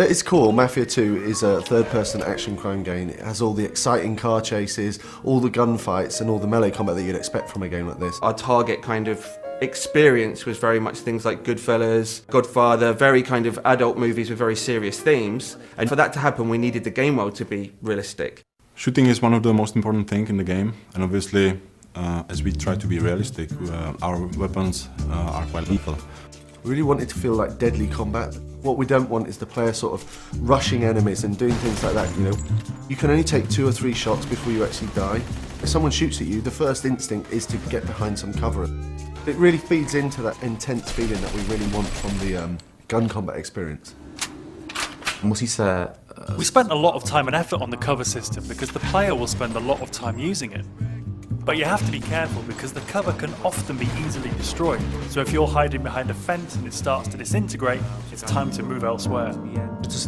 At its core, Mafia 2 is a third-person action crime game. It has all the exciting car chases, all the gunfights, and all the melee combat that you'd expect from a game like this. Our target kind of experience was very much things like Goodfellas, Godfather, very kind of adult movies with very serious themes. And for that to happen, we needed the game world to be realistic. Shooting is one of the most important things in the game, and obviously, as we try to be realistic, our weapons are quite lethal. We really want it to feel like deadly combat. What we don't want is the player sort of rushing enemies and doing things like that, you know. You can only take 2 or 3 shots before you actually die. If someone shoots at you, the first instinct is to get behind some cover. It really feeds into that intense feeling that we really want from the gun combat experience. We spent a lot of time and effort on the cover system because the player will spend a lot of time using it. But you have to be careful because the cover can often be easily destroyed. So if you're hiding behind a fence and it starts to disintegrate, it's time to move elsewhere. This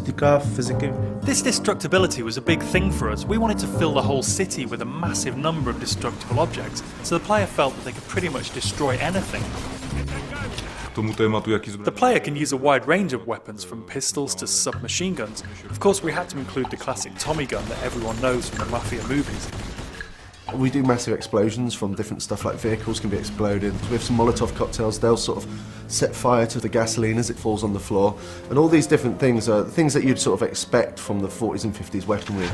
destructibility was a big thing for us. We wanted to fill the whole city with a massive number of destructible objects, so the player felt that they could pretty much destroy anything. The player can use a wide range of weapons, from pistols to submachine guns. Of course, we had to include the classic Tommy gun that everyone knows from the Mafia movies. We do massive explosions from different stuff, like vehicles can be exploded. With some Molotov cocktails, they'll sort of set fire to the gasoline as it falls on the floor. And all these different things are things that you'd sort of expect from the 40s and 50s weaponry.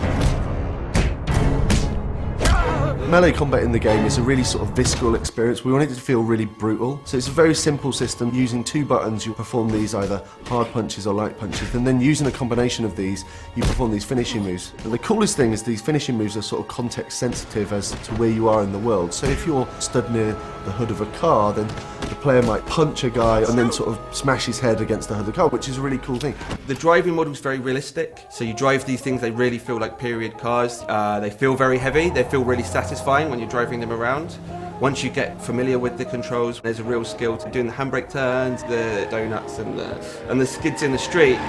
Melee combat in the game is a really sort of visceral experience. We want it to feel really brutal. So it's a very simple system. Using 2 buttons, you perform these either hard punches or light punches. And then using a combination of these, you perform these finishing moves. And the coolest thing is these finishing moves are sort of context sensitive as to where you are in the world. So if you're stood near the hood of a car, then the player might punch a guy and then sort of smash his head against the hood of the car, which is a really cool thing. The driving model is very realistic. So you drive these things, they really feel like period cars. They feel very heavy, they feel really satisfying when you're driving them around. Once you get familiar with the controls, there's a real skill to doing the handbrake turns, the donuts and the skids in the street.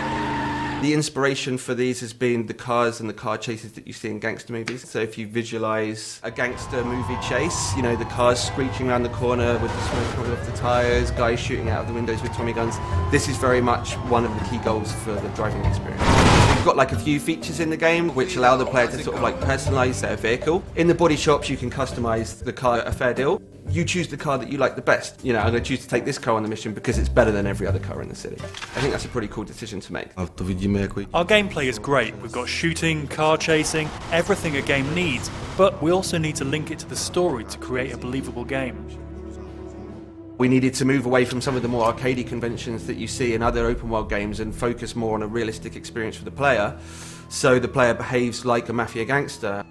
The inspiration for these has been the cars and the car chases that you see in gangster movies. So if you visualise a gangster movie chase, you know, the cars screeching around the corner with the smoke coming off the tyres, guys shooting out of the windows with Tommy guns, this is very much one of the key goals for the driving experience. We've got like a few features in the game which allow the player to sort of like personalise their vehicle. In the body shops you can customise the car a fair deal. You choose the car that you like the best. You know, I'm going to choose to take this car on the mission because it's better than every other car in the city. I think that's a pretty cool decision to make. Our gameplay is great. We've got shooting, car chasing, everything a game needs, but we also need to link it to the story to create a believable game. We needed to move away from some of the more arcadey conventions that you see in other open world games and focus more on a realistic experience for the player, so the player behaves like a mafia gangster.